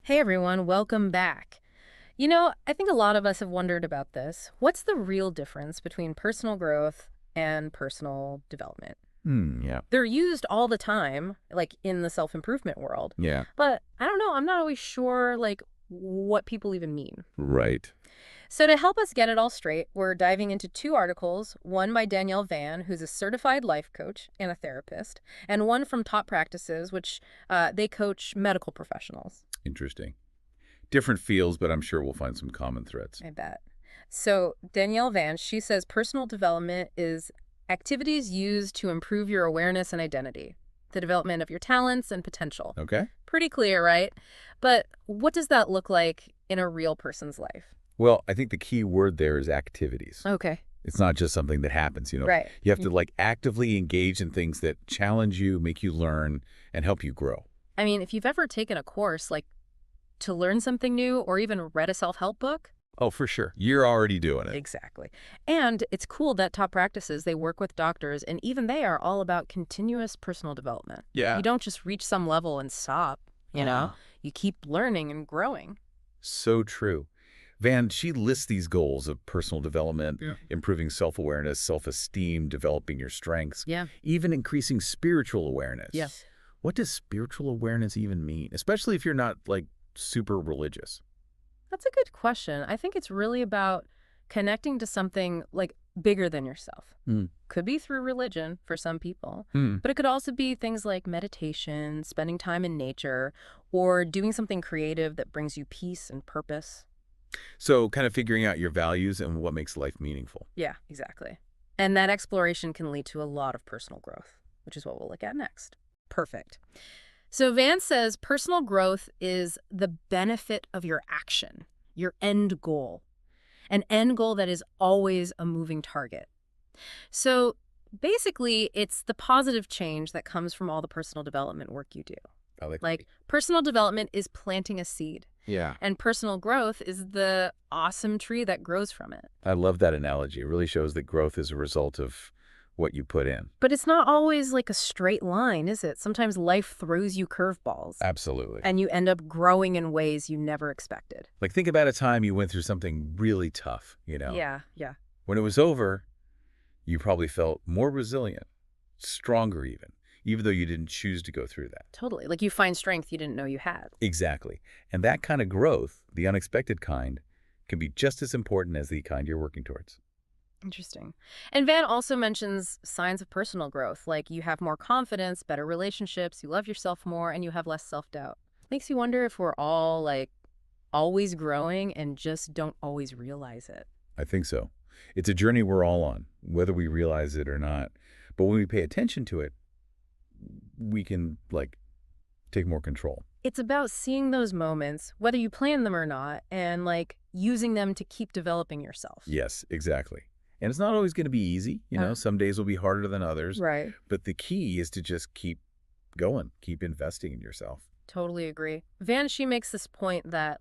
Hey everyone, welcome back. I think a lot of us have wondered about this. What's the real difference between personal growth and personal development? Yeah. They're used all the time, like in the self-improvement world. Yeah. But I don't know, I'm not always sure what people even mean. Right. So to help us get it all straight, we're diving into two articles, one by Danielle Van, who's a certified life coach and a therapist, and one from Top Practices, which they coach medical professionals. Interesting. Different fields, but I'm sure we'll find some common threads. I bet. So Danielle Vance, she says personal development is activities used to improve your awareness and identity, the development of your talents and potential. Okay. Pretty clear, right? But what does that look like in a real person's life? Well, I think the key word there is activities. Okay. It's not just something that happens. Right. You have to actively engage in things that challenge you, make you learn, and help you grow. I mean, if you've ever taken a course to learn something new or even read a self-help book. Oh, for sure. You're already doing it. Exactly. And it's cool that Top Practices, they work with doctors, and even they are all about continuous personal development. Yeah. You don't just reach some level and stop, you know? You keep learning and growing. So true. Van, she lists these goals of personal development, Yeah. improving self-awareness, self-esteem, developing your strengths, Yeah. even increasing spiritual awareness. Yes. What does spiritual awareness even mean? Especially if you're not, super religious. That's a good question. I think it's really about connecting to something bigger than yourself. Mm. Could be through religion for some people, Mm. but it could also be things like meditation, spending time in nature, or doing something creative that brings you peace and purpose. So kind of figuring out your values and what makes life meaningful. Yeah, exactly. And that exploration can lead to a lot of personal growth, which is what we'll look at next. Perfect. So Vance says personal growth is the benefit of your action, your end goal, an end goal that is always a moving target. So basically, it's the positive change that comes from all the personal development work you do. I like Like personal development is planting a seed, Yeah. and personal growth is the awesome tree that grows from it. I love that analogy. It really shows that growth is a result of what you put in. But it's not always like a straight line, is it? Sometimes life throws you curveballs. Absolutely. And you end up growing in ways you never expected. Think about a time you went through something really tough. Yeah, yeah. When it was over, you probably felt more resilient, stronger even though you didn't choose to go through that. Totally. Like you find strength you didn't know you had. Exactly. And that kind of growth, the unexpected kind, can be just as important as the kind you're working towards. Interesting. And Van also mentions signs of personal growth, like you have more confidence, better relationships, you love yourself more, and you have less self-doubt. Makes you wonder if we're all always growing and just don't always realize it. I think so. It's a journey we're all on, whether we realize it or not. But when we pay attention to it, we can, take more control. It's about seeing those moments, whether you plan them or not, and using them to keep developing yourself. Yes, exactly. And it's not always going to be easy. Some days will be harder than others. Right. But the key is to just keep going, keep investing in yourself. Totally agree. Van, she makes this point that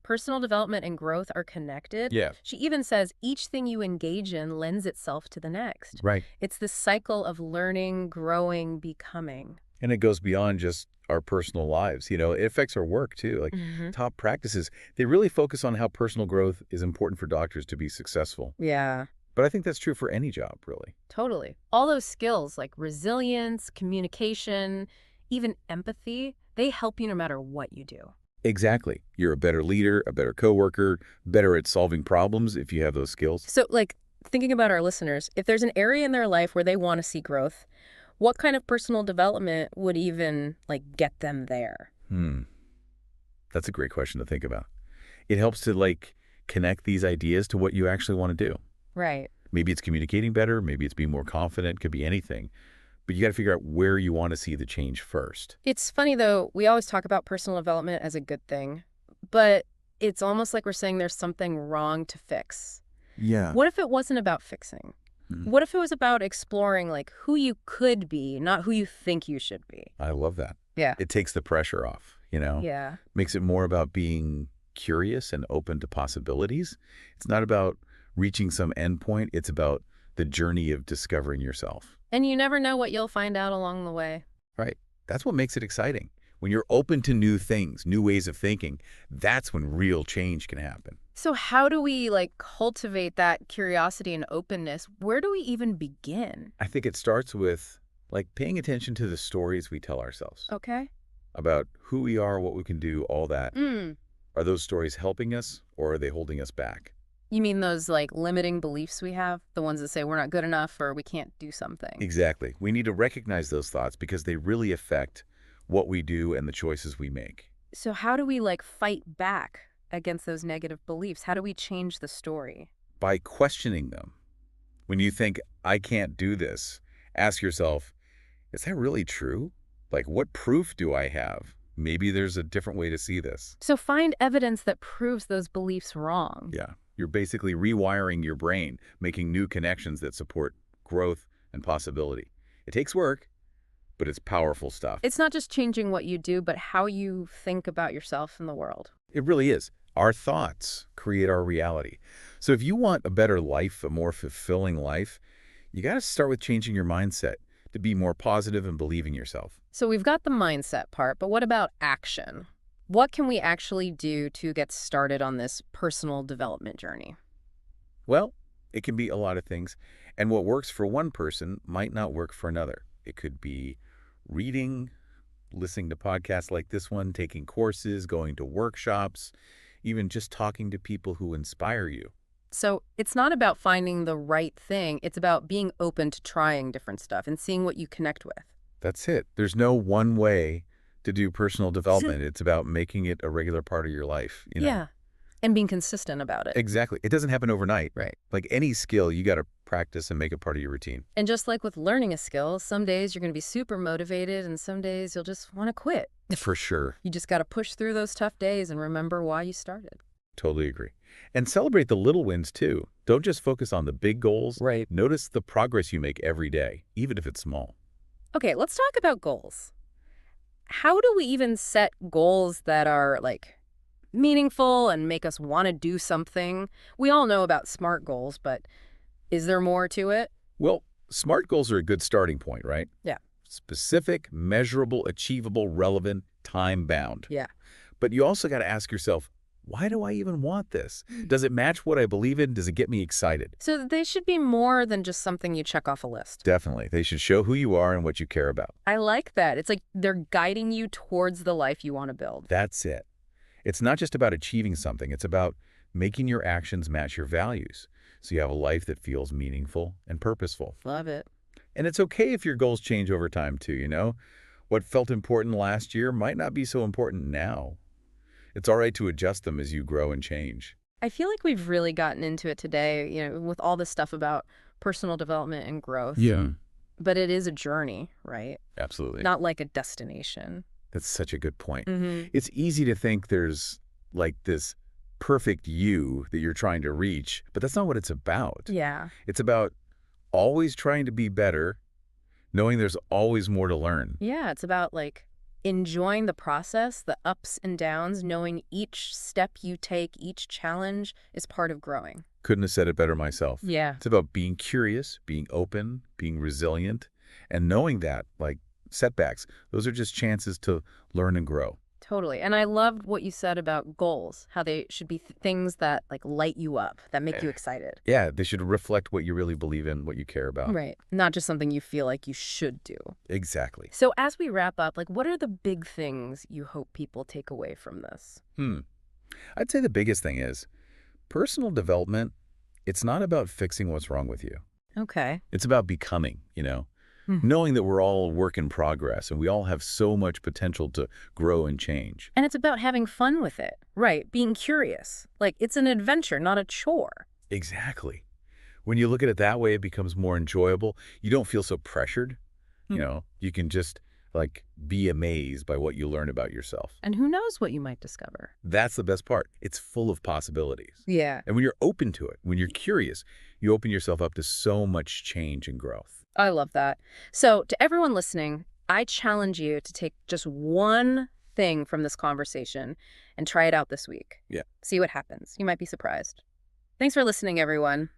personal development and growth are connected. Yeah. She even says each thing you engage in lends itself to the next. Right. It's this cycle of learning, growing, becoming. And it goes beyond just our personal lives. It affects our work too. Mhm. Top Practices, they really focus on how personal growth is important for doctors to be successful. Yeah, But I think that's true for any job, really. totally. All those skills like resilience, communication, even empathy, they help you no matter what you do. Exactly. You're a better leader, a better coworker, better at solving problems if you have those skills. So thinking about our listeners, if there's an area in their life where they want to see growth, what kind of personal development would even get them there? That's a great question to think about. It helps to connect these ideas to what you actually want to do. Right. Maybe it's communicating better, maybe it's being more confident, could be anything. But you got to figure out where you want to see the change first. It's funny though, we always talk about personal development as a good thing, but it's almost like we're saying there's something wrong to fix. Yeah. What if it wasn't about fixing? What if it was about exploring who you could be, not who you think you should be? I love that. Yeah. It takes the pressure off. Yeah. Makes it more about being curious and open to possibilities. It's not about reaching some endpoint. It's about the journey of discovering yourself. And you never know what you'll find out along the way. Right. That's what makes it exciting. When you're open to new things, new ways of thinking, that's when real change can happen. So how do we, like, cultivate that curiosity and openness? Where do we even begin? I think it starts with, like, paying attention to the stories we tell ourselves Okay. about who we are, what we can do, all that. Mm. Are those stories helping us, or are they holding us back? You mean those, like, limiting beliefs we have? The ones that say we're not good enough or we can't do something? Exactly. We need to recognize those thoughts because they really affect what we do and the choices we make. So how do we, like, fight back against those negative beliefs? How do we change the story? By questioning them. When you think, I can't do this, ask yourself, is that really true? Like, what proof do I have? Maybe there's a different way to see this. So find evidence that proves those beliefs wrong. Yeah. You're basically rewiring your brain, making new connections that support growth and possibility. It takes work, but it's powerful stuff. It's not just changing what you do, but how you think about yourself and the world. It really is. Our thoughts create our reality. So if you want a better life, a more fulfilling life, you got to start with changing your mindset to be more positive and believe in yourself. So we've got the mindset part, but what about action? What can we actually do to get started on this personal development journey? Well, it can be a lot of things. And what works for one person might not work for another. It could be reading, listening to podcasts like this one, taking courses, going to workshops, even just talking to people who inspire you. So it's not about finding the right thing. It's about being open to trying different stuff and seeing what you connect with. That's it. There's no one way to do personal development. It's about making it a regular part of your life. Yeah. And being consistent about it. Exactly. It doesn't happen overnight. Right. Like any skill, you got to practice and make it part of your routine. And just like with learning a skill, some days you're going to be super motivated and some days you'll just want to quit. For sure. You just got to push through those tough days and remember why you started. Totally agree. And celebrate the little wins too. Don't just focus on the big goals. Right. Notice the progress you make every day, even if it's small. Okay, let's talk about goals. How do we even set goals that are, like, meaningful and make us want to do something? We all know about SMART goals, but is there more to it? Well, SMART goals are a good starting point, right? Yeah. Specific, measurable, achievable, relevant, time-bound. Yeah. But you also got to ask yourself, why do I even want this? Does it match what I believe in? Does it get me excited? So they should be more than just something you check off a list. Definitely. They should show who you are and what you care about. I like that. It's like they're guiding you towards the life you want to build. That's it. It's not just about achieving something. It's about making your actions match your values so you have a life that feels meaningful and purposeful. Love it. And it's okay if your goals change over time too. What felt important last year might not be so important now. It's all right to adjust them as you grow and change. I feel like we've really gotten into it today, with all this stuff about personal development and growth. Yeah. But it is a journey, right? Absolutely. Not like a destination. That's such a good point. Mm-hmm. It's easy to think there's like this perfect you that you're trying to reach, but that's not what it's about. Yeah. It's about always trying to be better, knowing there's always more to learn. Yeah, it's about, like, enjoying the process, the ups and downs, knowing each step you take, each challenge is part of growing. Couldn't have said it better myself. Yeah. It's about being curious, being open, being resilient, and knowing that, like, setbacks, those are just chances to learn and grow. Totally. And I loved what you said about goals, how they should be things that, like, light you up, that make you excited. Yeah, they should reflect what you really believe in, what you care about. Right. Not just something you feel like you should do. Exactly. So as we wrap up, like, what are the big things you hope people take away from this? I'd say the biggest thing is personal development. It's not about fixing what's wrong with you. Okay. It's about becoming. Knowing that we're all a work in progress and we all have so much potential to grow and change. And it's about having fun with it. Right. Being curious. Like, it's an adventure, not a chore. Exactly. When you look at it that way, it becomes more enjoyable. You don't feel so pressured. You can just, like, be amazed by what you learn about yourself. And who knows what you might discover. That's the best part. It's full of possibilities. Yeah. And when you're open to it, when you're curious, you open yourself up to so much change and growth. I love that. So to everyone listening, I challenge you to take just one thing from this conversation and try it out this week. Yeah. See what happens. You might be surprised. Thanks for listening, everyone.